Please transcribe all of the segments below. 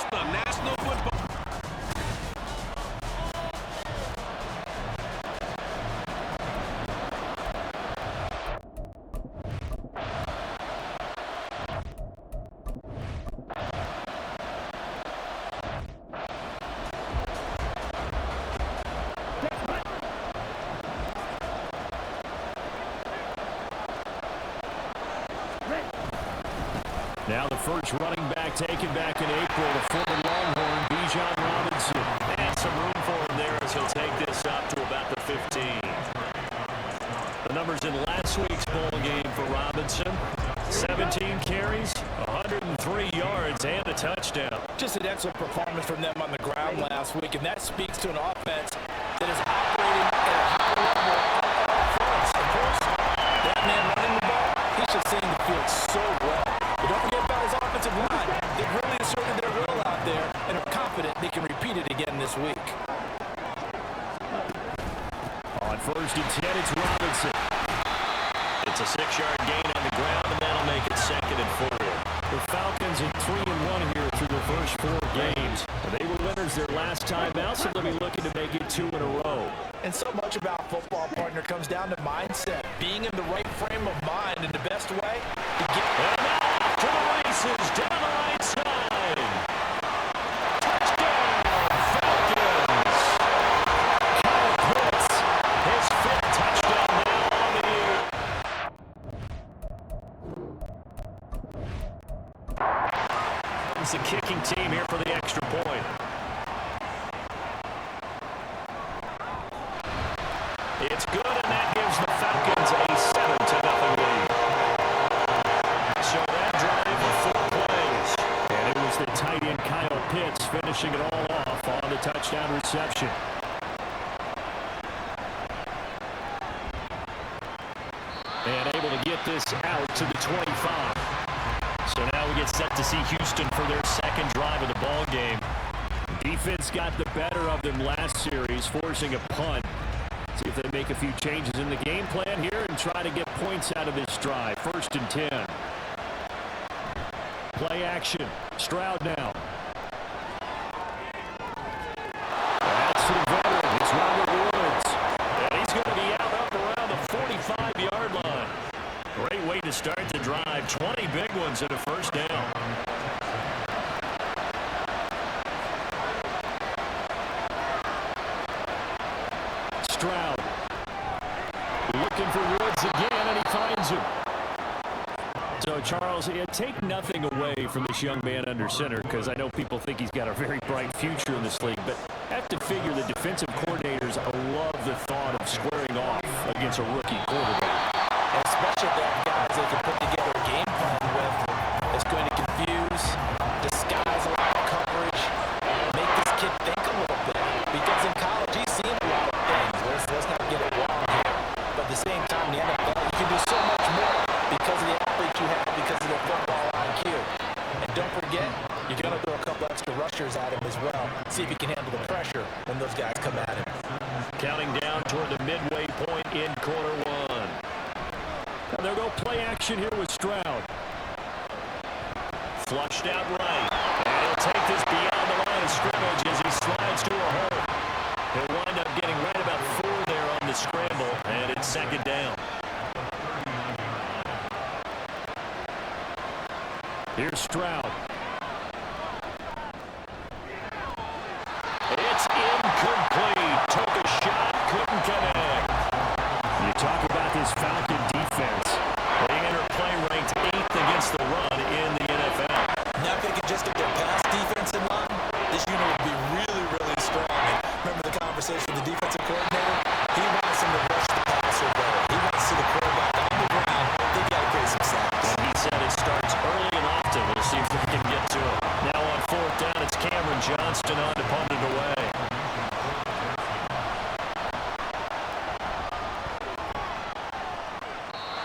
across the National Football. Now the first running back taken back in April, the former Longhorn, Bijan Robinson. And some room for him there as he'll take this up to about the 15. The numbers in last week's bowl game for Robinson: 17 carries, 103 yards, and a touchdown. Just an excellent performance from them on the ground last week, and that speaks to an offense that is operating at a high level of offense. Of course, that man running the ball, he's just seeing the field so well. But don't forget about his offensive line. They've really asserted their will out there and are confident they can repeat it again this week. On first and 10, it's Robinson. It's a 6-yard gain on the ground, and that'll make it 2nd and 4. The Falcons are 3-1 here through the first 4 games. They were winners their last time out, so they'll be looking to make it 2 in a row. And so much about football, partner, comes down to mindset. Being in the right frame of mind in the best way to get... And now to the races, down the right side. Touchdown, Falcons. Kyle Pitts, his 5th touchdown now on the year. It's the kicking team here for the extra point. It's good, and that gives the Falcons a 7-0 lead. So that drive of 4 plays. And it was the tight end Kyle Pitts finishing it all off on the touchdown reception. And able to get this out to the 25. So now we get set to see Houston for their 2nd drive of the ball game. Defense got the better of them last series, forcing a punt. See if they make a few changes in the game plan here and try to get points out of this drive. 1st and 10. Play action. Stroud now. That's to the veteran. It's Robert Woods. And he's going to be out up around the 45-yard line. Great way to start the drive. 20 big ones and a 1st down. Stroud. Looking for Woods again, and he finds him. So, Charles, take nothing away from this young man under center, because I know people think he's got a very bright future in this league, but I have to figure the defensive coordinators love the thought of squaring off against a rookie quarterback. Especially if they have guys they can put together a game plan with that's going to confuse, disguise a lot of coverage, make this kid think a little bit. Because in college, he's seen a lot of things. Let's not get it wrong here. But at the same time, in the NFL, you can do so much more because of the athletes you have, because of their football IQ. And don't forget, you're going to throw a couple extra rushers at him as well. See if he can handle the pressure when those guys come at him. Counting down toward the midway point in quarter 1. And they'll go play action here with Stroud. Flushed out right. And he'll take this beyond the line of scrimmage as he slides to a hole. He'll wind up getting right about 4 there on the scramble, and it's 2nd down. Here's Stroud. It's incomplete. Took a shot, couldn't connect. You talk about this Falcon defense. They enter play ranked 8th against the run in the NFL. Now if they can just get their pass defense in line, this unit would be really, really strong. And remember the conversation with the defensive coordinator? He wants them to rush the passer better. He wants to see the quarterback on the ground. They got to create some sacks. And he said it starts early and often. We'll see if they can get to it. Now on 4th down, it's Cameron Johnston on to punt it away.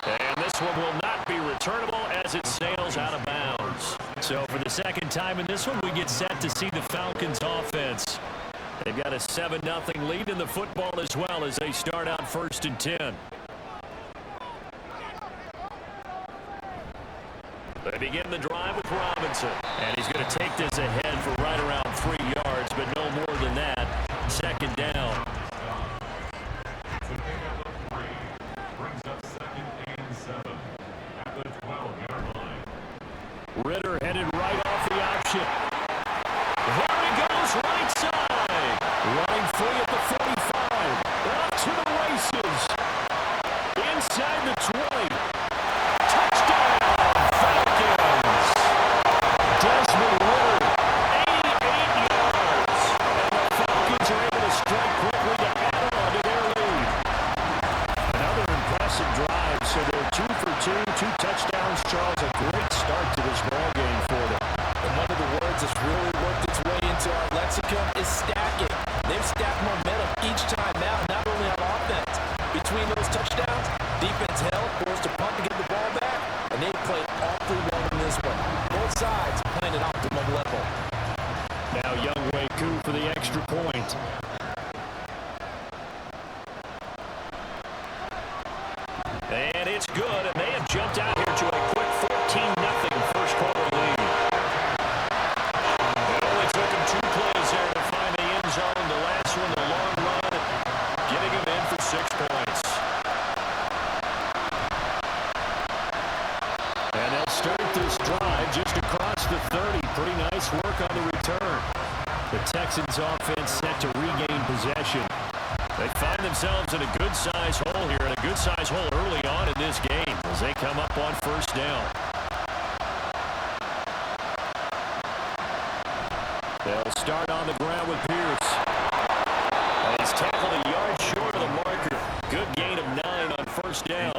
And this one will not be returnable as it sails out of bounds. So for the 2nd time in this one, we get set to see the Falcons offense. They've got a 7-0 lead in the football as well as they start out 1st and 10. They begin the drive with Robinson. And he's going to take this ahead for right around 3 yards, but no more than that. Second down. Ritter headed right off the option. Here he goes, right side. Running free at the 45. Off to the races. Inside the 20. Touchdown, Falcons. Desmond Ritter, 88 yards. And the Falcons are able to strike quickly to add on to their lead. Another impressive drive, so they're 2 for 2, 2 touchdowns. Charles, a great start to this ball game for them. And one of the words that's really worked its way into our lexicon is stacking. They've stacked momentum each time out, not only on offense. Between those touchdowns, defense held, forced to punt to get the ball back, and they played awfully well in this one. Both sides playing at optimum level. Now Younghoe Koo for the extra point. And it's good, and they have jumped out here to a quick 14-0 first quarter lead. It only took him 2 plays there to find the end zone. The last one, the long run, getting him in for 6 points. And they'll start this drive just across the 30. Pretty nice work on the return. The Texans offense set to regain possession. They find themselves in a good-sized hole here, and a good-sized hole early on in this game as they come up on first down. They'll start on the ground with Pierce. And he's tackled a yard short of the marker. Good gain of 9 on first down.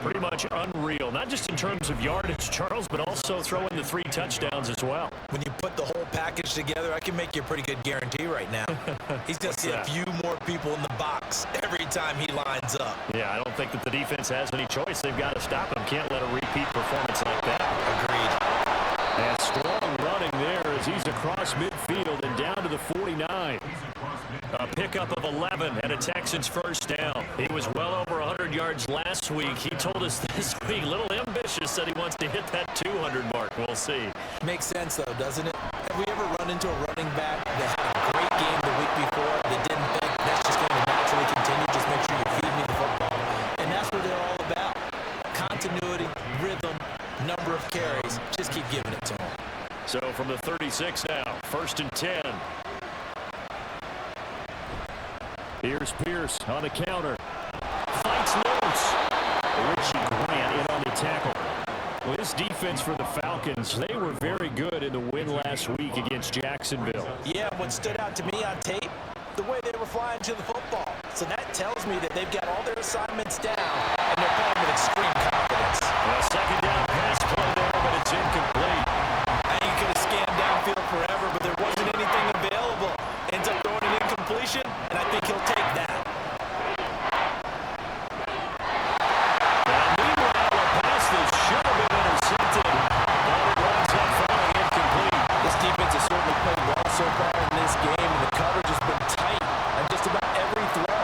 Pretty much unreal, not just in terms of yardage, Charles, but also throwing the 3 touchdowns as well. When you put the whole package together, I can make you a pretty good guarantee right now. He's going to see a few more people in the box every time he lines up. Yeah, I don't think that the defense has any choice. They've got to stop him. Can't let a repeat performance like that. Agreed. And strong running there as he's across midfield and down to the 49. A pickup of 11 and a Texans first down. He was well over 100 yards last week. He told us this week, a little ambitious, that he wants to hit that 200 mark. We'll see. Makes sense, though, doesn't it? Have we ever run into a running back that had a great game the week before that didn't think that's just going to naturally continue? Just make sure you feed me the football. And that's what they're all about. Continuity, rhythm, number of carries. Just keep giving it to them. So from the 36 now, 1st and 10. Here's Pierce on the counter. Fights loose. Richie Grant in on the tackle. Well, this defense for the Falcons, they were very good in the win last week against Jacksonville. Yeah, what stood out to me on tape, the way they were flying to the football. So that tells me that they've got all their assignments down, and they're playing with extreme confidence. Well, second down pass play there, but it's incomplete. And you could have scanned downfield forever, but there wasn't anything available. Ends up throwing an incompletion, and I think he'll take that. Meanwhile, a pass that should have been intercepted, but it runs up finally incomplete. This defense has certainly played well so far in this game, and the coverage has been tight on just about every throw.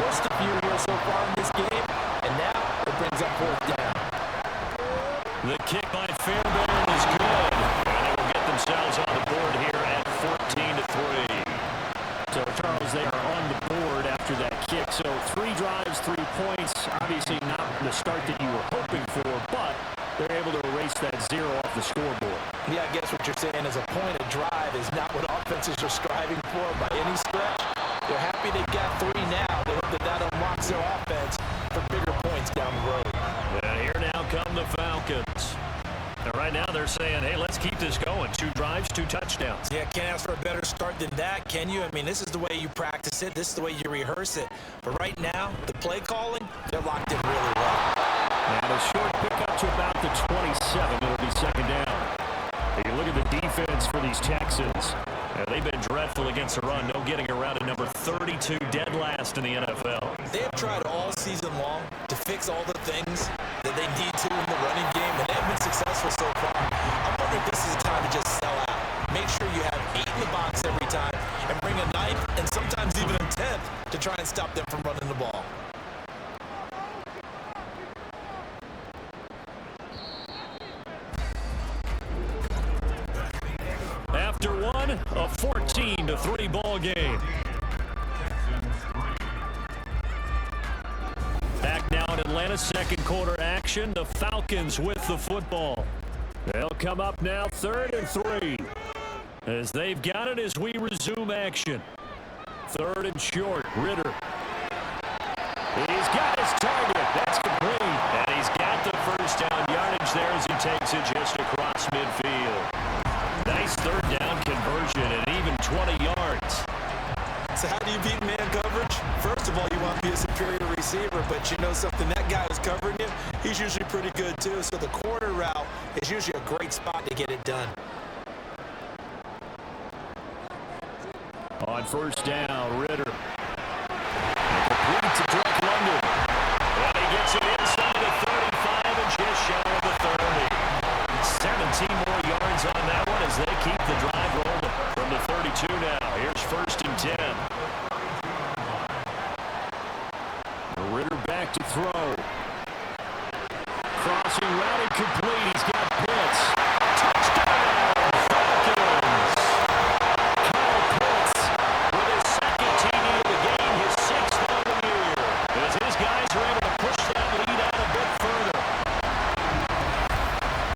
Forced a few here so far in this game, and now it brings up 4th down. The kick by Fairbairn is good, and they will get themselves on the board here at 14-3. So, Charles, they are on the board after that kick. So, 3 drives, 3 points. Obviously not the start that you were hoping for, but they're able to erase that 0 off the scoreboard. Yeah, I guess what you're saying is a point of drive is not what offenses are striving for by any stretch. They're happy they've got 3 now. They hope that unlocks their offense for bigger points down the road. And here now come the Falcons. And right now they're saying, hey, let's keep this going. 2 drives, 2 touchdowns. Yeah, can't ask for a better start than that, can you? I mean, this is the way you practice it. This is the way you rehearse it. But right now, the play calling, they're locked in really well. And a short pickup to about the 27. It'll be second down. You look at the defense for these Texans. They've been dreadful against the run. No getting around at number 32, dead last in the NFL. They have tried all season long to fix all the things that they need to in the running game, and they've been successful so far. I'm wondering if this is a time to just sell out. Make sure you have 8 in the box every time, and bring a 9th and sometimes even a 10th to try and stop them from running the ball. after one, a 14-3 ball game. Back now in Atlanta, second quarter action. The Falcons with the football. They'll come up now 3rd and 3. As they've got it as we resume action. 3rd and short, Ritter. He's got his target. That's complete. And he's got the first down yardage there as he takes it just across midfield. Nice 3rd down conversion and even 20 yards. So how do you beat man coverage? First of all, you want to be a superior receiver, but you know something, that guy who's covering you, he's usually pretty good too. So the corner route is usually a great spot to get it done. On first down, Ritter. Complete to Drake London. And he gets it inside the 35 and just shy of the 30. 17 more yards on that one as they keep the drive rolling. From the 32 now, here's 1st and 10. Ritter back to throw. Crossing route incomplete. He's got Pitts. Touchdown, Falcons. Kyle Pitts with his 2nd TD of the game, his 6th on the year. As his guys are able to push that lead out a bit further.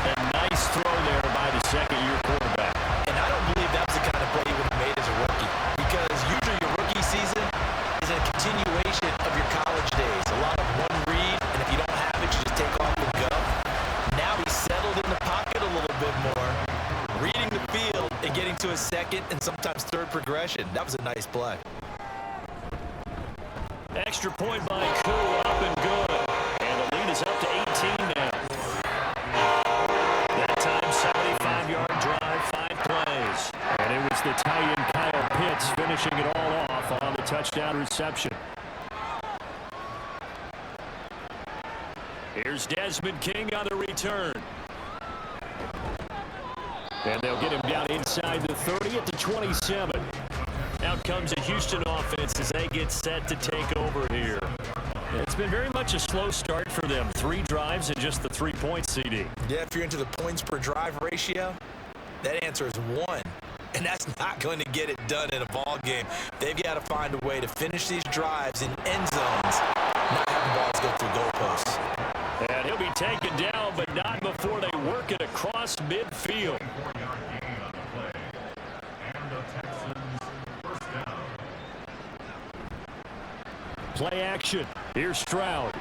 A nice throw there by the 2nd-year quarterback. And I don't believe that was the kind of play he would have made as a rookie, because usually your rookie season is a continuation of your college days. A lot of one read, and if you don't have it, you just take off and go. Now he's settled in the pocket a little bit more, reading the field and getting to his 2nd and sometimes 3rd progression. That was a nice play. Extra point by Koo, up and good. And the lead is up to 18 now. That time, 75-yard drive, 5 plays. And it was the tight end Kyle Pitts finishing it all off on the touchdown reception. Here's Desmond King on the return. And they'll get him down inside the 30 at the 27. Out comes a Houston offense as they get set to take over here. It's been very much a slow start for them. 3 drives and just the 3 points, CD. Yeah, if you're into the points per drive ratio, that answer is 1. And that's not going to get it done in a ball game. They've got to find a way to finish these drives in end zones, not having balls go through goalposts. And he'll be taken down, but not before they work it across midfield. Play action. Here's Stroud.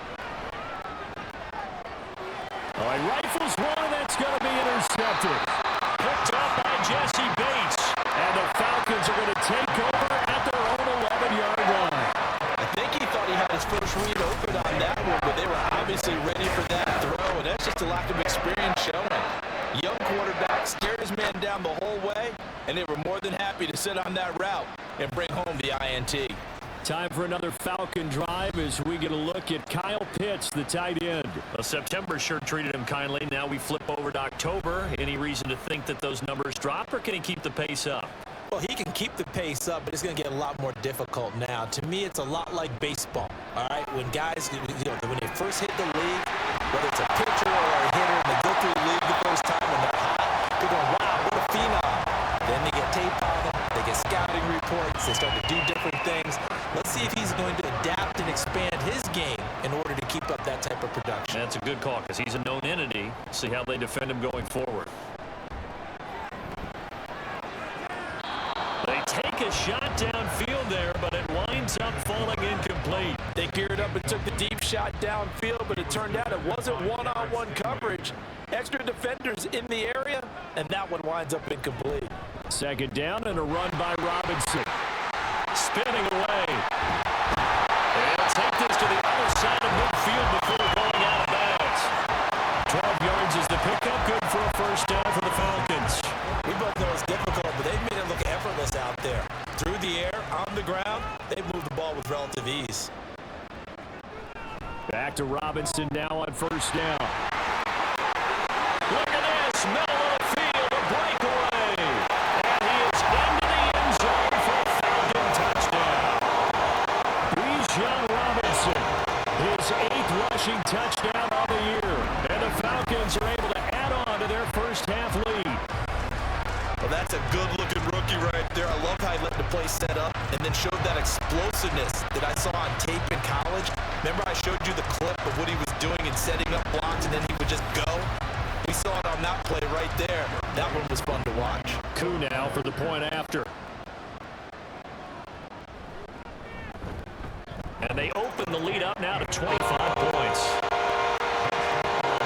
Oh, he rifles one, and that's going to be intercepted. Picked up by Jesse Bates. And the Falcons are going to take over at their own 11-yard line. I think he thought he had his first read open on that one, but they were obviously ready for that throw, and that's just a lack of experience showing. Young quarterback stared his man down the whole way, and they were more than happy to sit on that route and bring home the INT. Time for another Falcon drive as we get a look at Kyle Pitts, the tight end. Well, September sure treated him kindly. Now we flip over to October. Any reason to think that those numbers drop, or can he keep the pace up? Well, he can keep the pace up, but it's going to get a lot more difficult now. To me, it's a lot like baseball, all right? When guys, when they first hit the league, whether it's a pitcher or a hitter, and they go through the league the first time when they're hot, they're going, wow, what a phenom. Then they get tape on them, they get scouting reports, they start to do different things. Let's see if he's going to adapt and expand his game in order to keep up that type of production. That's a good call because he's a known entity. See how they defend him going forward. They take a shot downfield there, but it winds up falling incomplete. They geared up and took the deep shot downfield, but it turned out it wasn't one-on-one coverage. Extra defenders in the area, and that one winds up incomplete. 2nd down and a run by Robinson. Spinning away. They'll take this to the other side of midfield before going out of bounds. 12 yards is the pickup. Good for a first down for the Falcons. We both know it's difficult, but they've made it look effortless out there. Through the air, on the ground, they've moved the ball with relative ease. Back to Robinson now on first down. Look at this. Middle of the field, a breakaway. And he is into the end zone for a Falcon touchdown. Bijan Robinson, his 8th rushing touchdown on the year. And the Falcons are able to add on to their first half lead. Well, that's a good-looking rookie right there. I love how he let the play set up and then showed that explosiveness that I saw on tape in college. Remember I showed you the clip of what he was doing and setting up blocks, and then he would just go? We saw it on that play right there. That one was fun to watch. Coup now for the point after. And they open the lead up now to 25 points.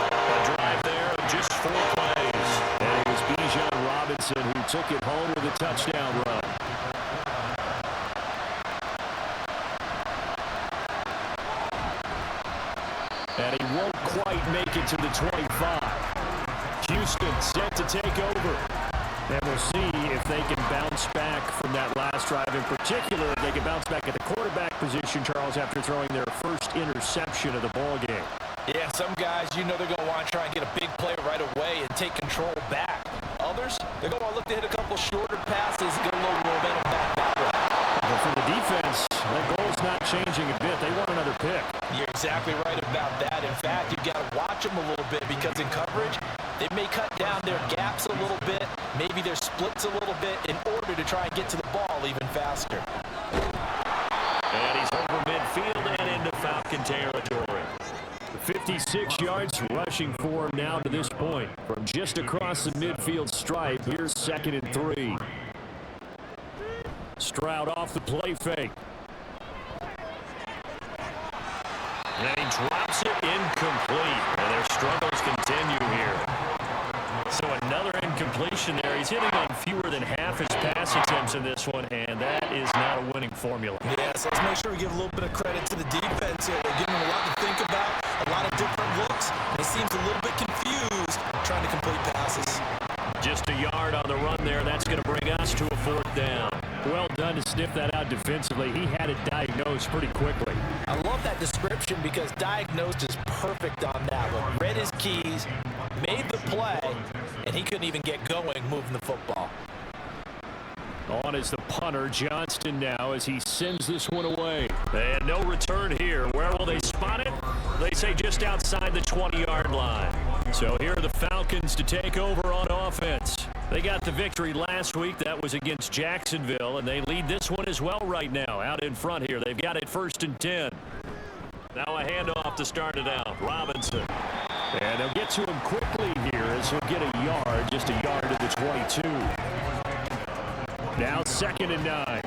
A drive there of just 4 plays. And it was Bijan Robinson who took it home with a touchdown run. And he won't quite make it to the 25. Houston set to take over. And we'll see if they can bounce back from that last drive. In particular, if they can bounce back at the quarterback position, Charles, after throwing their first interception of the ballgame. Yeah, some guys, you know they're going to want to try and get a big play right away and take control back. Others, they're going to want to look to hit a couple shorter passes, get a little momentum back that way. But for the defense, their goal's not changing a bit. They want another pick. You're exactly right about that. In fact, you've got to watch them a little bit because in coverage, they may cut down their gaps a little bit, maybe their splits a little bit in order to try and get to the ball even faster. And he's over midfield and into Falcon territory. 56 yards rushing for him now to this point. From just across the midfield stripe, here's 2nd and 3. Stroud off the play fake. And he drops it incomplete. And their struggles continue here. So another incompletion there. He's hitting on fewer than half his pass attempts in this one, and that is not a winning formula. Yes, let's make sure we give a little bit of credit to the defense here. They're giving him a lot to think about, a lot of different looks, and he seems a little bit confused trying to complete passes. Just a yard on the run there. That's going to bring us to a 4th down. Well done to sniff that out defensively. He had it diagnosed pretty quickly. I love that description because diagnosed is perfect on that one. Read his keys, made the play, and he couldn't even get going moving the football. On is the punter, Johnston, now as he sends this one away. And no return here. Where will they spot it? They say just outside the 20-yard line. So here are the Falcons to take over on offense. They got the victory last week. That was against Jacksonville, and they lead this one as well right now. Out in front here, they've got it 1st and 10. Now a handoff to start it out. Robinson. And they'll get to him quickly here as he'll get a yard, just a yard to the 22. Now 2nd and 9.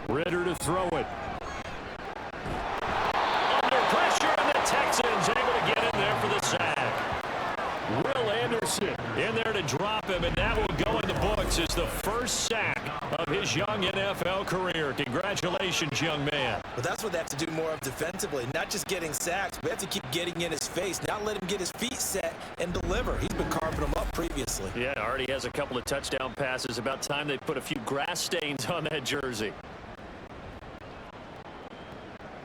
Ritter to throw it. Under pressure, and the Texans able to get in there for the sack. Will Anderson In there to drop him, and that will go in the books as the first sack of his young NFL career. Congratulations, young man. But that's what they have to do more of defensively, not just getting sacks. We have to keep getting in his face, not let him get his feet set and deliver. He's been carving them up previously. Yeah, already has a couple of touchdown passes. About time they put a few grass stains on that jersey.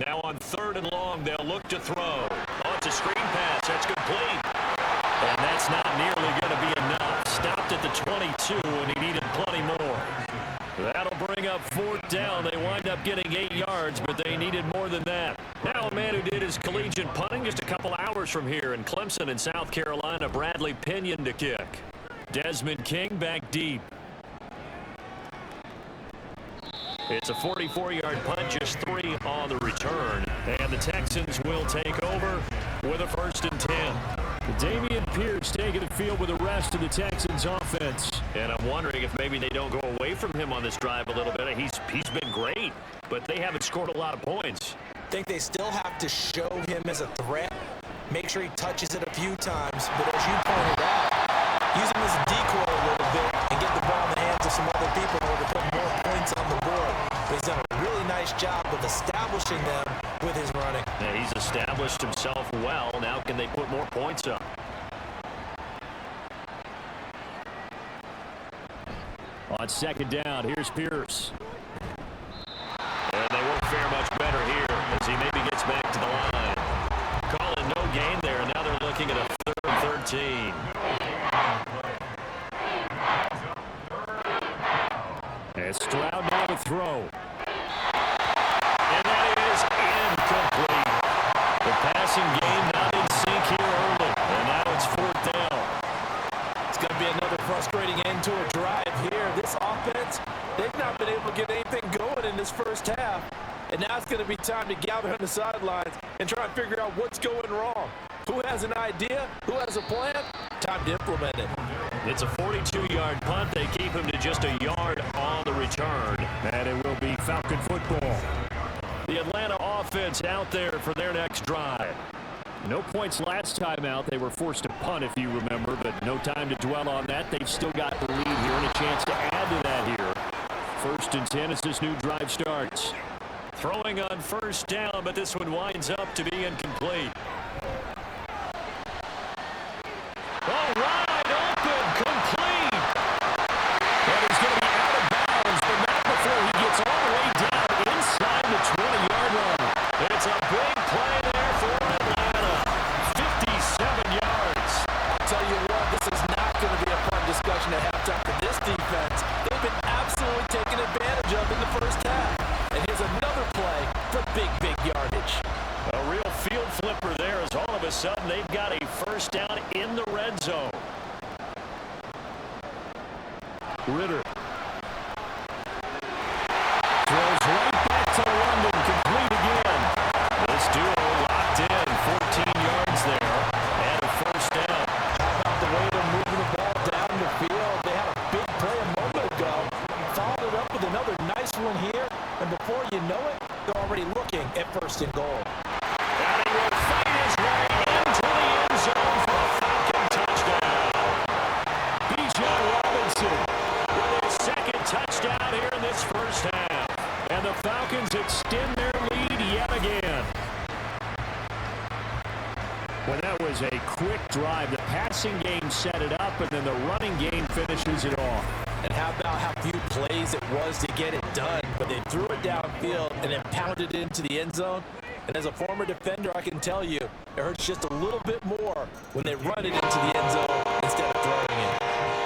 Now on 3rd and long, they'll look to throw. Oh, it's a screen pass. That's complete. And that's not nearly going to be enough. Stopped at the 22, and he needed plenty more. That'll bring up 4th down. They wind up getting 8 yards, but they needed more than that. Now a man who did his collegiate punting just a couple hours from here in Clemson in South Carolina, Bradley Pinion to kick. Desmond King back deep. It's a 44-yard punt, just 3 on the return. And the Texans will take over with a 1st and 10. Dameon Pierce taking the field with the rest of the Texans offense. And I'm wondering if maybe they don't go away from him on this drive a little bit. He's been great, but they haven't scored a lot of points. I think they still have to show him as a threat, make sure he touches it a few times, but as you pointed out, use him as a decoy a little bit and get the ball in the hands of some other people in order to put more points on the board. But he's done a really nice job of establishing them with his running. Yeah, he's established himself well. Now can they put more points up? On 2nd down, here's Pierce. And they won't fare much better here as he maybe gets back to the line. Calling no gain there. Now they're looking at a 3rd and 13. And Stroud now to throw. And that is incomplete. The passing game not in sync here early. And now it's 4th down. frustrating end to a drive here. This offense, they've not been able to get anything going in this first half. And now it's going to be time to gather on the sidelines and try and figure out what's going wrong. Who has an idea? Who has a plan? Time to implement it. It's a 42-yard punt. They keep him to just a yard on the return. And it will be Falcon football. The Atlanta offense out there for their next drive. No points last time out. They were forced to punt, if you remember, but no time to dwell on that. They've still got the lead here and a chance to add to that here. 1st and 10 as this new drive starts. Throwing on first down, but this one winds up to be incomplete. Oh, wide open, complete. And he's going to be out of bounds, but not before he gets all the way down inside the 20-yard line. It's a big play there for Atlanta. 57 yards. I'll tell you what, this is not going to be a fun discussion at halftime for this defense. They've been absolutely taken advantage of in the first half. And here's another play for big yardage. A real field flipper there as all of a sudden they've got a first down in the red zone. Ritter throws right back to London, complete again. This duo locked in, 14 yards there, and a first down. How about the way they're moving the ball down the field? They had a big play a moment ago. Followed it up with another nice one here, and before you know it, they're already looking at 1st and goal. And he will fight his way into the end zone for a Falcon touchdown. Bijan Robinson With his second touchdown here in this first half. and the Falcons extend their lead yet again. Well, that was a quick drive. The passing game set it up, and then the running game finishes it off. And how about how few plays it was to get it done, but they threw it downfield and then pounded it into the end zone. And as a former defender, I can tell you, it hurts just a little bit more when they run it into the end zone instead of throwing it.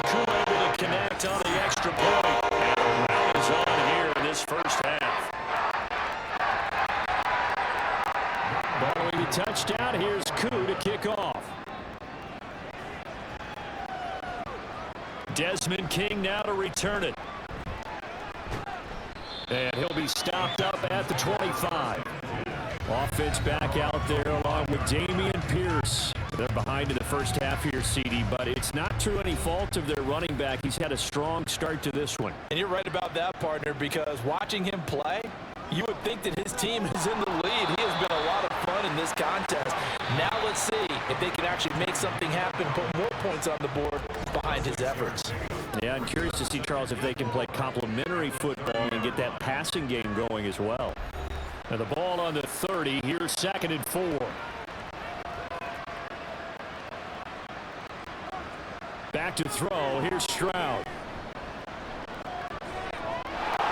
Crew able to connect on the extra point. And a round is on here in this first half. Following the touchdown, here's Koo to kick off. Desmond King now to return it. And he'll be stopped up at the 25. Offense back out there along with Damian Pierce. They're behind in the first half here, CD, but it's not through any fault of their running back. He's had a strong start to this one. And you're right about that, partner, because watching him play, you would think that his team is in the lead. He has been a lot of fun in this contest. Now let's see if they can actually make something happen, put more points on the board behind his efforts. Yeah, I'm curious to see, Charles, if they can play complementary football and get that passing game going as well. Now the ball on the 30. Here's 2nd and 4. Back to throw. Here's Stroud.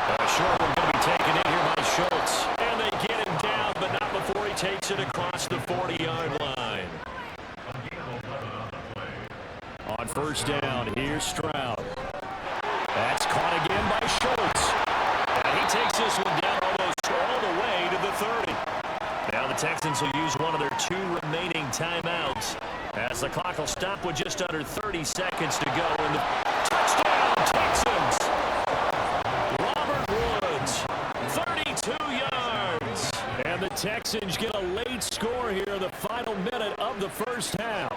A short one going to be taken in here by Schultz. And they get him down, but not before he takes it across the 40-yard line. On first down, here's Stroud. That's caught again by Schultz. And he takes this one down almost all the way to the 30. Now the Texans will use one of their 2 remaining timeouts as the clock will stop with just under 30 seconds to go. And the touchdown, Texans! Robert Woods, 32 yards. And the Texans get a late score here in the final minute of the first half.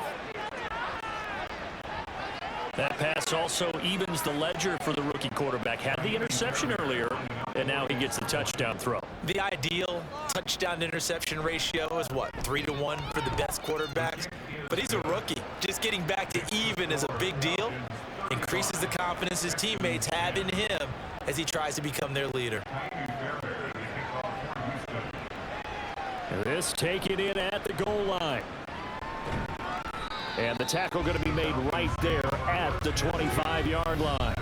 That pass also evens the ledger for the rookie quarterback. Had the interception earlier, and now he gets the touchdown throw. The ideal touchdown-interception ratio is what, 3-to-1 for the best quarterbacks? But he's a rookie. Just getting back to even is a big deal. Increases the confidence his teammates have in him as he tries to become their leader. This taken in at the goal line. And the tackle going to be made right there at the 25-yard line.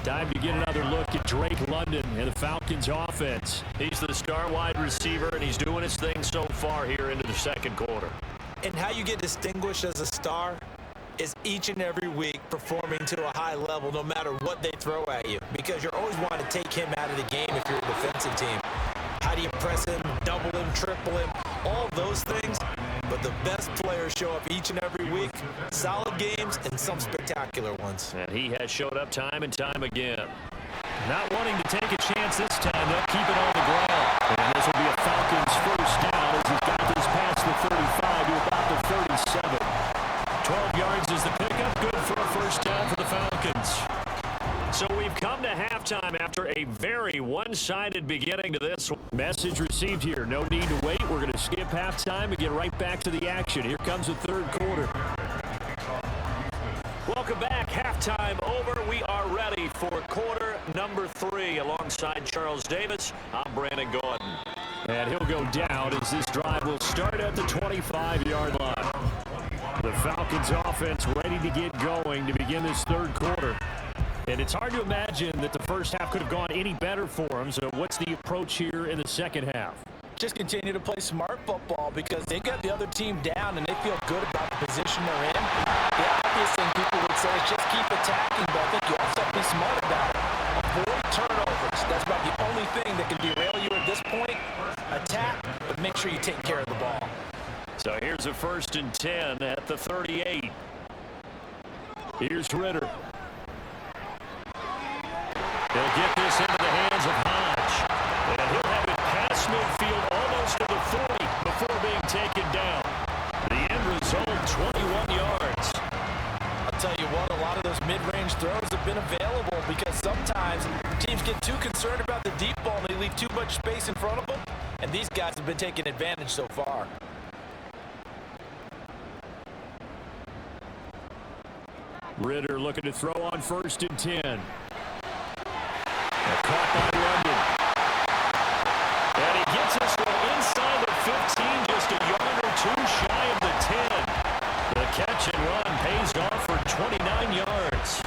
Time to get another look at Drake London and the Falcons offense. He's the star wide receiver, and he's doing his thing so far here into the second quarter. And how you get distinguished as a star is each and every week performing to a high level no matter what they throw at you, because you're always wanting to take him out of the game if you're a defensive team. How do you press him, double him, triple him, all those things? but the best players show up each and every week. Solid games and some spectacular ones. And he has showed up time and time again. Not wanting to take a chance this time. They'll keep it on the ground. And this will be a Falcons first down as he's got this past the 35 to about the 37. 12 yards is the pickup. Good for a first down for the Falcons. So we've come to halftime after a very one-sided beginning to this one. Message received here. No need to wait. We're going to skip halftime and get right back to the action. Here comes the third quarter. Welcome back. Halftime over. We are ready for quarter number 3. Alongside Charles Davis, I'm Brandon Gordon. And he'll go down as this drive will start at the 25-yard line. The Falcons offense ready to get going to begin this third quarter. And it's hard to imagine that the first half could have gone any better for them. So what's the approach here in the second half? Just continue to play smart football because they got the other team down and they feel good about the position they're in. The obvious thing people would say is just keep attacking, but I think you also have to be smart about it. Avoid turnovers. That's about the only thing that can derail you at this point. Attack, but make sure you take care of the ball. So here's a 1st and 10 at the 38. Here's Ritter. They'll get this into the hands of Hodge. And he'll have it past midfield almost to the 40 before being taken down. The end result, 21 yards. I'll tell you what, a lot of those mid-range throws have been available because sometimes teams get too concerned about the deep ball and they leave too much space in front of them. And these guys have been taking advantage so far. Ritter looking to throw on 1st and 10. Caught by London. And he gets this one inside the 15, just a yard or two shy of the 10. The catch and run pays off for 29 yards.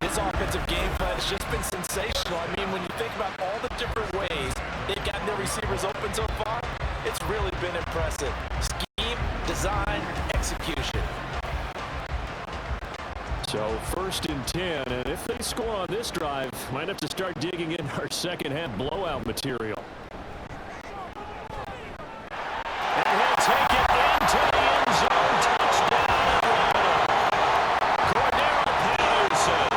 This offensive game plan has just been sensational. I mean, when you think about all the different ways they've gotten their receivers open so far, it's really been impressive. Scheme, design, execution. So 1st and 10, and if they score on this drive, might have to start digging in our second half blowout material. And he'll take it into the end zone. Touchdown. Cordero Patterson,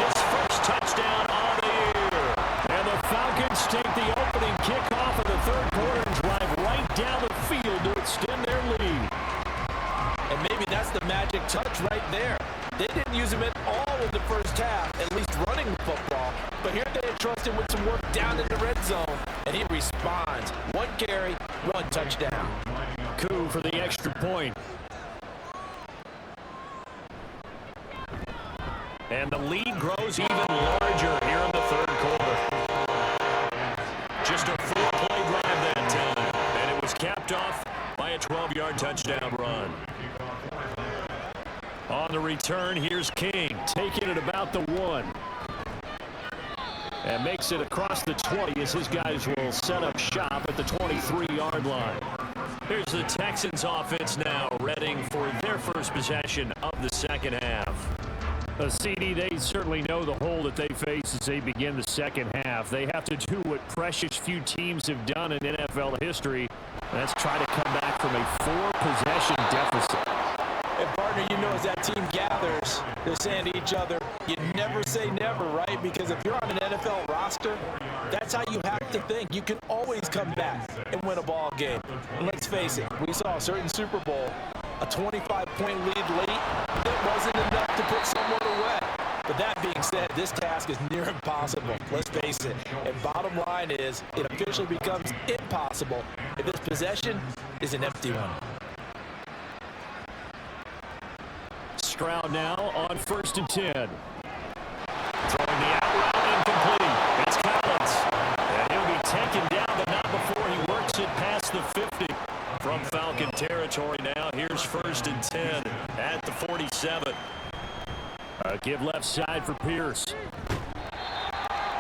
his first touchdown on the year. And the Falcons take the opening kickoff of the third quarter and drive right down the field to extend their lead. And maybe that's the magic touch right there. They didn't use him at all in the first half, at least running the football. But here they entrust him with some work down in the red zone, and he responds. 1 carry, 1 touchdown. Coup for the extra point. And the lead grows even larger here in the third quarter. Just a 4-play drive that time, and it was capped off by a 12-yard touchdown run. On the return, here's King, taking it about the 1. And makes it across the 20 as his guys will set up shop at the 23-yard line. Here's the Texans offense now, readying for their first possession of the second half. CD, they certainly know the hole that they face as they begin the second half. They have to do what precious few teams have done in NFL history. That's try to come back from a 4-possession deficit. And partner, you know, as that team gathers, they're saying to each other, you never say never, right? Because if you're on an NFL roster, that's how you have to think. You can always come back and win a ball game. And let's face it, we saw a certain Super Bowl, a 25-point lead late. That wasn't enough to put someone away. But that being said, this task is near impossible. Let's face it. And bottom line is, it officially becomes impossible if this possession is an empty one. Stroud now on 1st and 10. Throwing the out route incomplete. It's Collins. And he'll be taken down, but not before he works it past the 50. From Falcon territory now, here's 1st and 10 at the 47. Give left side for Pierce.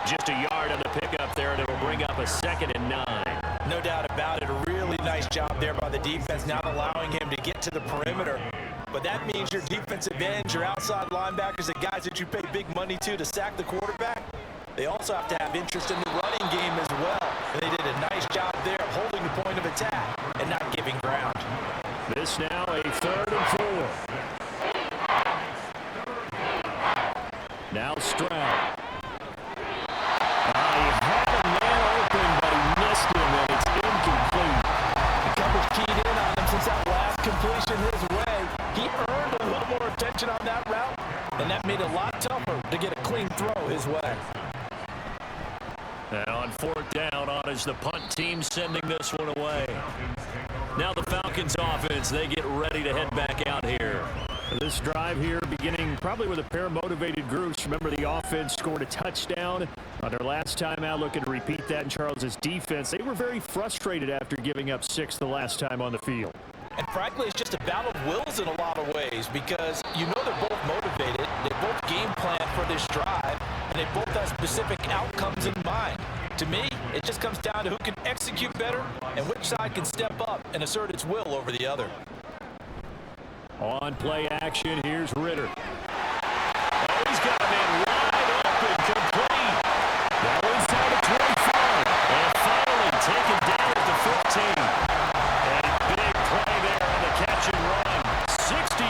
Just a yard on the pickup there, and it will bring up a 2nd and 9. No doubt about it. A really nice job there by the defense, now allowing him to get to the perimeter. But that means your defensive ends, your outside linebackers, the guys that you pay big money to sack the quarterback, they also have to have interest in the running game as well. And they did a nice job there holding the point of attack and not giving ground. This now a 3rd and 4. Now Stroud. He had a man open, but he missed him, and it's incomplete. The coverage keyed in on him since that last completion his way. He earned a little more attention on that route, and that made it a lot tougher to get a clean throw his way. Now on 4th down, on is the punt team sending this one away. Now the Falcons offense, they get ready to head back out here. This drive here beginning probably with a pair of motivated groups. Remember, the offense scored a touchdown on their last time out. Looking to repeat that in Charles's defense. They were very frustrated after giving up 6 the last time on the field. And frankly, it's just a battle of wills in a lot of ways because you know they're both motivated. They both game plan for this drive, and they both have specific outcomes in mind. To me, it just comes down to who can execute better and which side can step up and assert its will over the other. On play action, here's Ritter. Oh, he's got a man wide open, complete. That one's down to 25. And finally taken down at the 15. And a big play there on the catch and run. 63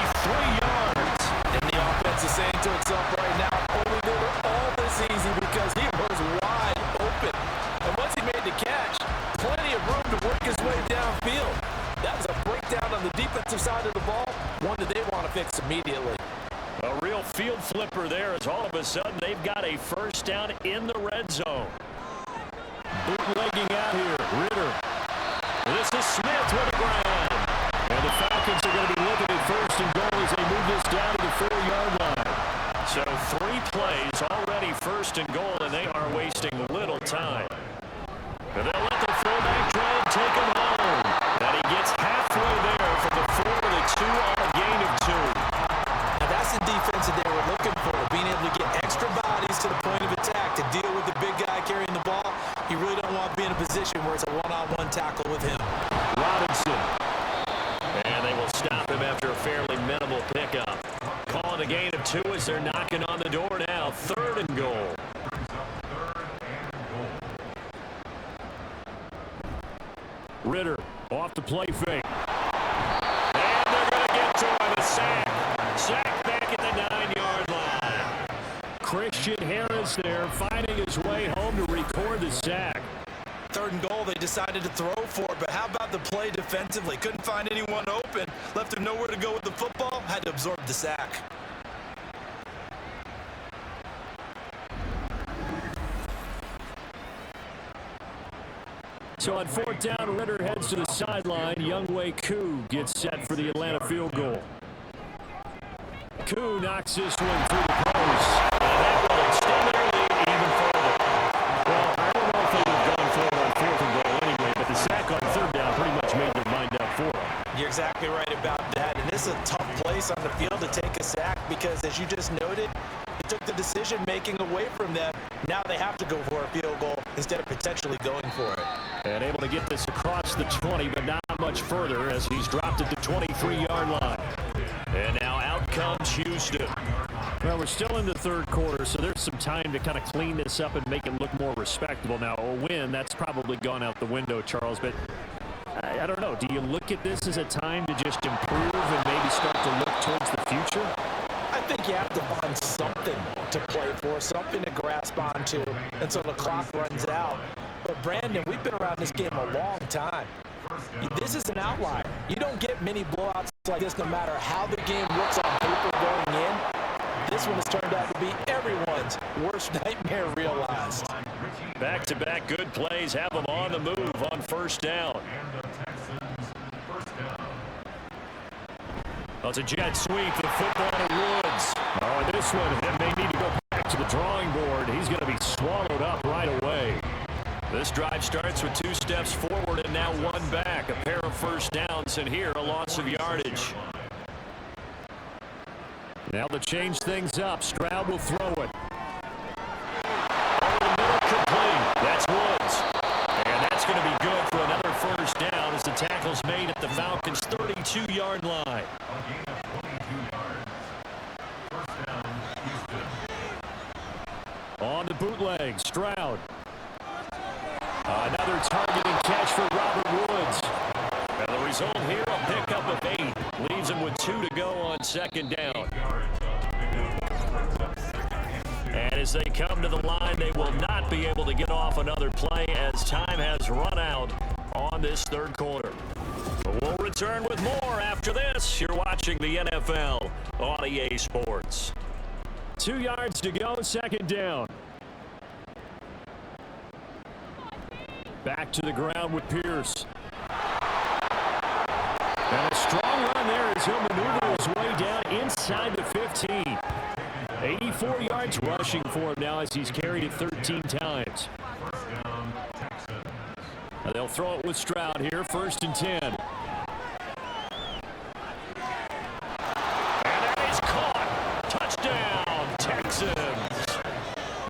yards. And the offense is saying to itself right now, only they were all this easy because he was wide open. And once he made the catch, plenty of room to work his way downfield. That was a breakdown on the defensive side of the ball, one that they want to fix immediately. A real field flipper there as all of a sudden they've got a 1st down in the red zone. Bootlegging out here, Ritter. This is Smith with the ground. And the Falcons are going to be looking at 1st and goal as they move this down to the 4-yard line. So 3 plays already 1st and goal, and they are wasting little time. And they'll let the fullback try and take him home. And he gets halfway there from the 4 to the 2 on a gain of 2. Now that's the defense that they were looking for, being able to get extra bodies to the point of attack to deal with the big guy carrying the ball. You really don't want to be in a position where it's a one-on-one tackle with him. Robinson. And they will stop him after a fairly minimal pickup. Calling a gain of 2 as they're knocking on the door now. 3rd and goal. Ritter off the play fake. And they're going to get to him. A sack. Sack back at the 9-yard line. Christian Harris there finding his way home to record the sack. 3rd and goal, they decided to throw for it, but how about the play defensively? Couldn't find anyone open, left him nowhere to go with the football, had to absorb the sack. So on 4th down, Ritter heads to the sideline. Younghoe Koo gets set for the Atlanta field goal. Koo knocks this one through the post. That will extend their lead even further. Well, I don't know if they would have gone for it on 4th and goal anyway, but the sack on 3rd down pretty much made their mind up for it. You're exactly right about that, and this is a tough place on the field to take a sack because, as you just noted, it took the decision-making away from them. Now they have to go for a field goal instead of potentially going for it. And able to get this across the 20, but not much further as he's dropped at the 23-yard line. And now out comes Houston. Well, we're still in the 3rd quarter, so there's some time to kind of clean this up and make it look more respectable. Now, a win, that's probably gone out the window, Charles, but I don't know. Do you look at this as a time to just improve and maybe start to look towards the future? I think you have to find something to play for, something to grasp onto until the clock runs out. But, Brandon, we've been around this game a long time. This is an outlier. You don't get many blowouts like this no matter how the game looks on paper going in. This one has turned out to be everyone's worst nightmare realized. Back-to-back good plays have them on the move on 1st down. Oh, it's a jet sweep. The football to Woods. Oh, this one, they may need to go back to the drawing board. He's going to be swallowed up right away. This drive starts with 2 steps forward and now 1 back. A pair of 1st downs, and here a loss of yardage. Now to change things up, Stroud will throw it. Over the middle, complete. That's Woods. And that's going to be good for another 1st down as the tackle's made at the Falcons' 32-yard line. On the bootleg, Stroud. Another targeting catch for Robert Woods. And the result here, a pickup of 8. Leaves him with 2 to go on second down. And as they come to the line, they will not be able to get off another play as time has run out on this third quarter. But we'll return with more after this. You're watching the NFL on EA Sports. 2 yards to go, second down. Back to the ground with Pierce. And a strong run there as he'll maneuver his way down inside the 15. 84 yards rushing for him now as he's carried it 13 times. Now they'll throw it with Stroud here, 1st and 10. And that is caught. Touchdown, Texans.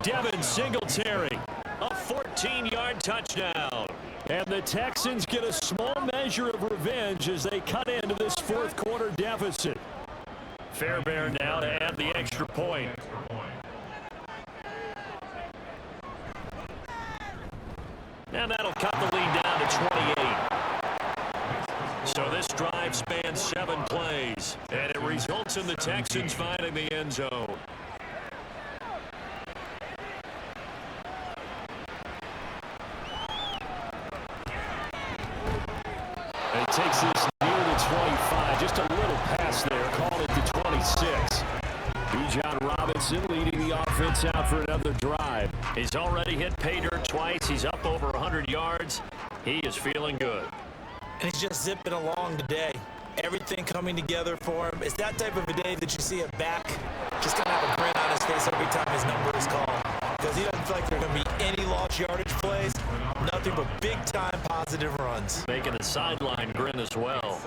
Devin Singletary, a 14-yard touchdown. And the Texans get a small measure of revenge as they cut into this fourth quarter deficit. Fairbairn now to add the extra point. And that'll cut the lead down to 28. So this drive spans 7 plays, and it results in the Texans finding the end zone. And he takes this near the 25. Just a little pass there. Call it to 26. Bijan Robinson leading the offense out for another drive. He's already hit pay dirt twice. He's up over 100 yards. He is feeling good. And he's just zipping along today. Everything coming together for him. It's that type of a day that you see a back just kind of have a grin on his face every time his number is called. Because he doesn't feel like there are going to be any lost yardage plays. Nothing but big-time positive runs. Making a sideline grin as well.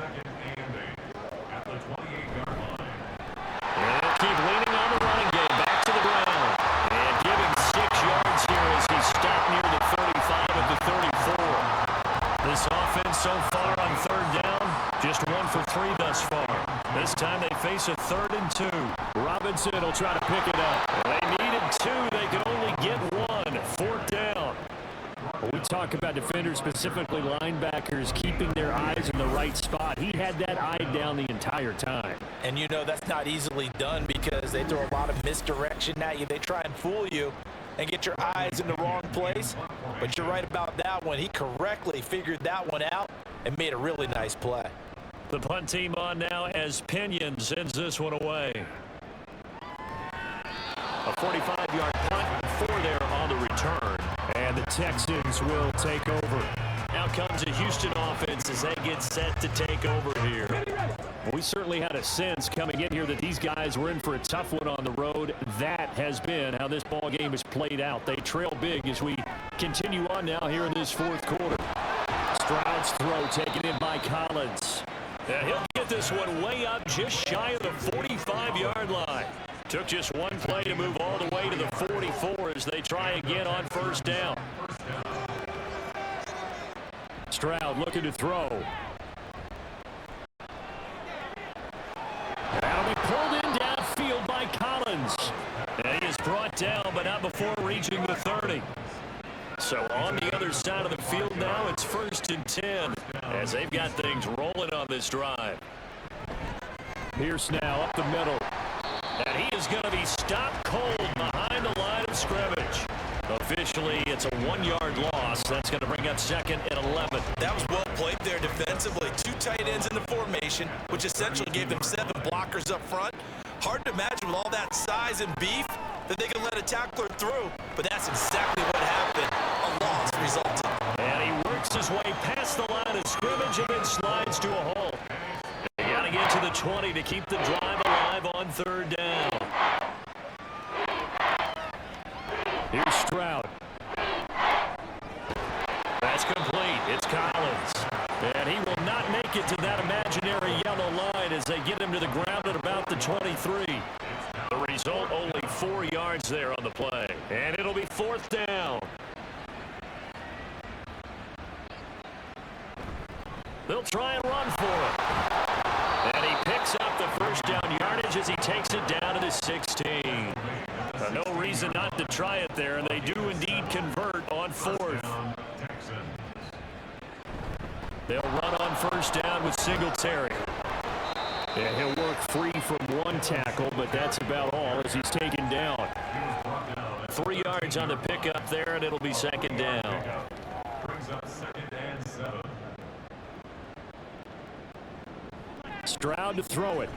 And they'll keep leaning on the running game. Back to the ground. And giving 6 yards here as he stopped near the 35 at the 34. This offense so far on third down, just 1 for 3 thus far. This time they face a 3rd and 2. Robinson will try to pick it up. They needed 2. They could only get 1. 4th down. We talk about defenders, specifically linebackers, keeping their eyes in the right spot. He had that eye down the entire time. And you know that's not easily done because they throw a lot of misdirection at you. They try and fool you and get your eyes in the wrong place. But you're right about that one. He correctly figured that one out and made a really nice play. The punt team on now as Pinion sends this one away. A 45-yard punt, 4 there on the return. And the Texans will take over. Now comes a Houston offense as they get set to take over here. We certainly had a sense coming in here that these guys were in for a tough one on the road. That has been how this ball game has played out. They trail big as we continue on now here in this fourth quarter. Stroud's throw taken in by Collins. And he'll get this one way up just shy of the 45-yard line. Took just 1 play to move all the way to the 44 as they try again on 1st down. Stroud looking to throw. That'll be pulled in downfield by Collins. And he is brought down, but not before reaching the 30. So on the other side of the field now, it's 1st and 10 as they've got things rolling on this drive. Pierce now up the middle. And he is going to be stopped cold behind the line of scrimmage. Officially, it's a 1-yard loss. That's going to bring up 2nd and 11. That was well played there defensively. 2 tight ends in the formation, which essentially gave them 7 blockers up front. Hard to imagine with all that size and beef that they can let a tackler through, but that's exactly what happened. A loss resulted. And he works his way past the line of scrimmage and then slides to a halt. They got to get to the 20 to keep the drive alive on 3rd down. Here's Stroud. That's complete. It's Collins. And he will not make it to that imaginary yellow line as they get him to the ground at about the 23. The result, only 4 yards there on the play. And it'll be 4th down. They'll try and run for it. And he picks up the 1st down yardage as he takes it down to the 16. No reason not to try it there, and they do indeed convert on 4th. They'll run on first down with Singletary. Yeah, he'll work free from one tackle, but that's about all as he's taken down. 3 yards on the pickup there, and it'll be second down. Stroud to throw it.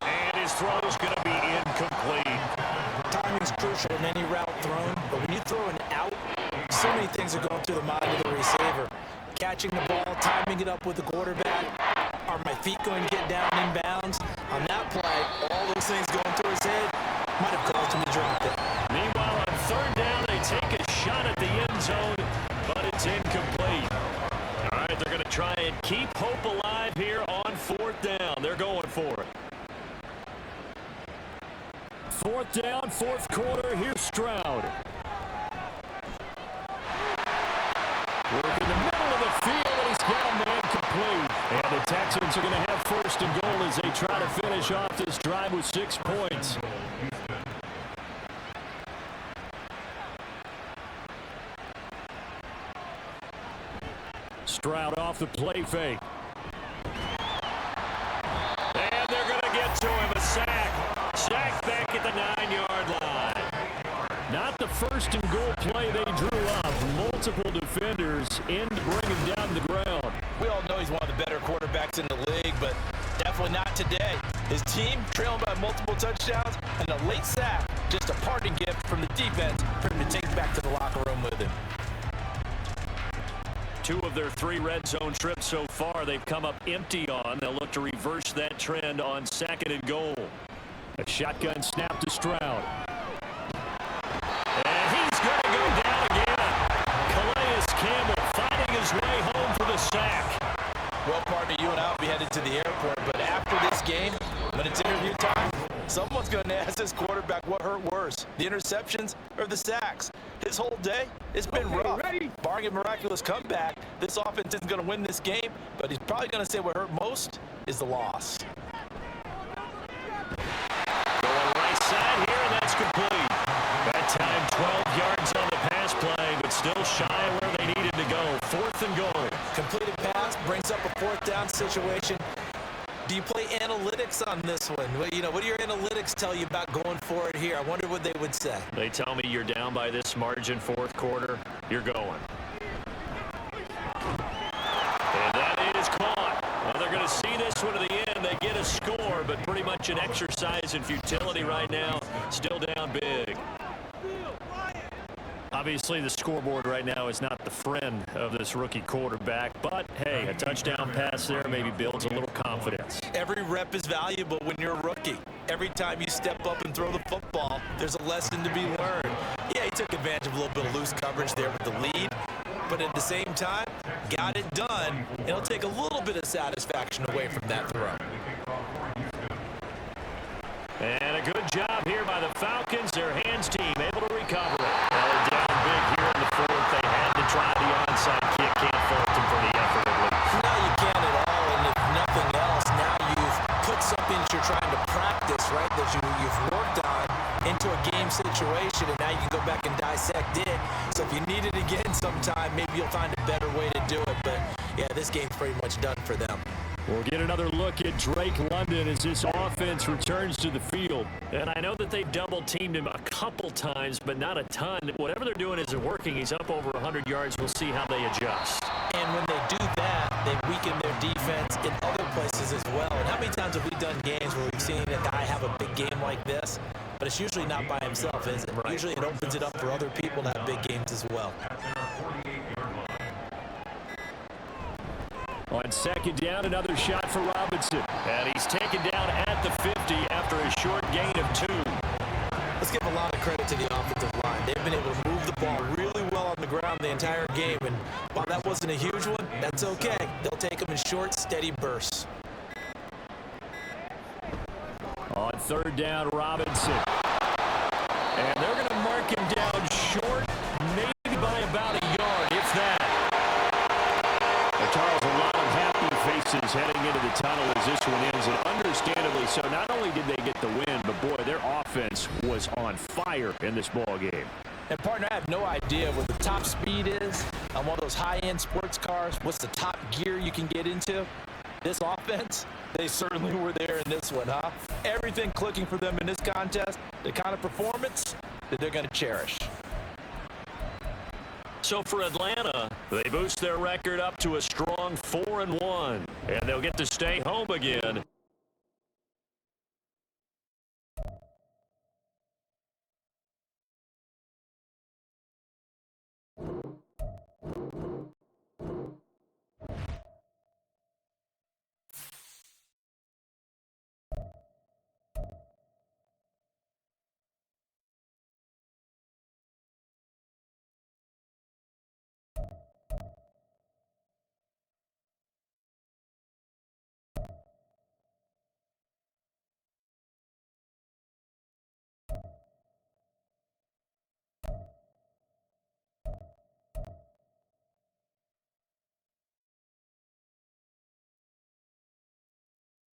And his throw is going to be incomplete. Timing's crucial in any route thrown, but when you throw an out, so many things are going through the mind of the receiver. Catching the ball, timing it up with the quarterback. Are my feet going to get down in bounds? On that play, all those things going through his head might have caused him to drop it. Meanwhile, on third down, they take a shot at the end zone, but it's incomplete. All right, they're going to try and keep hope alive here on fourth down. They're going for it. Fourth down, fourth quarter. Here's Stroud. Work in the middle of the field, and he's got a man complete. And the Texans are going to have first and goal as they try to finish off this drive with 6 points. Stroud off the play fake. And they're going to get to him. A sack. Sack back at the 9-yard line. Not the first and goal play they drew up. Multiple defenders in to bring him down to the ground. We all know he's one of the better quarterbacks in the league, but definitely not today. His team trailing by multiple touchdowns and a late sack. Just a parting gift from the defense for him to take back to the locker room with him. 2 of their 3 red zone trips so far they've come up empty on. They'll look to reverse that trend on second and goal. A shotgun snap to Stroud. And he's going to go down again. Calais Campbell finding his way home for the sack. Well, partner, you and I will be headed to the airport, but after this game, when it's interview time, someone's going to ask this quarterback what hurt worse, the interceptions or the sacks. His whole day, it's been rough. Barring a miraculous comeback, this offense isn't going to win this game, but he's probably going to say what hurt most is the loss. Going right side here, and that's complete. That time 12 yards on the pass play, but still shy of where they needed to go. Fourth and goal. Completed pass brings up a fourth down situation. Do you play analytics on this one? What do your analytics tell you about going for it here? I wonder what they would say. They tell me you're down by this margin fourth quarter, you're going. And that is caught. Well, they're going to see this one to the end. They get a score, but pretty much an exercise in futility right now. Still down big. Obviously, the scoreboard right now is not the friend of this rookie quarterback, but hey, a touchdown pass there maybe builds a little confidence. Every rep is valuable when you're a rookie. Every time you step up and throw the football, there's a lesson to be learned. Yeah, he took advantage of a little bit of loose coverage there with the lead, but at the same time, got it done. It'll take a little bit of satisfaction away from that throw. And a good job here by the Falcons. Their hands team able to recover it. They're down big here in the fourth. They had to try the onside kick. Can't fault them for the effort at least. No, you can't at all. And if nothing else, now you've put something that you're trying to practice, right, that you've worked on into a game situation, and now you can go back and dissect it. So if you need it again sometime, maybe you'll find a better way to do it. But, yeah, this game's pretty much done for them. We'll get another look at Drake London as this offense returns to the field. And I know that they've double-teamed him a couple times, but not a ton. Whatever they're doing isn't working. He's up over 100 yards. We'll see how they adjust. And when they do that, they weaken their defense in other places as well. And how many times have we done games where we've seen a guy have a big game like this? But it's usually not by himself, is it? Right. Usually it opens it up for other people to have big games as well. On second down, another shot for Robinson. And he's taken down at the 50 after a short gain of 2. Let's give a lot of credit to the offensive line. They've been able to move the ball really well on the ground the entire game. And while that wasn't a huge one, that's okay. They'll take them in short, steady bursts. On third down, Robinson. And they're going to mark him down short, maybe by about a yard, if that. Charles, a lot of happy faces heading into the tunnel as this one ends, and understandably so. Not only did they get the win, but boy, their offense was on fire in this ball game. And, partner, I have no idea what the top speed is on one of those high-end sports cars. What's the top gear you can get into? This offense, they certainly were there in this one, huh? Everything clicking for them in this contest, the kind of performance that they're going to cherish. So for Atlanta, they boost their record up to a strong 4-1, and they'll get to stay home again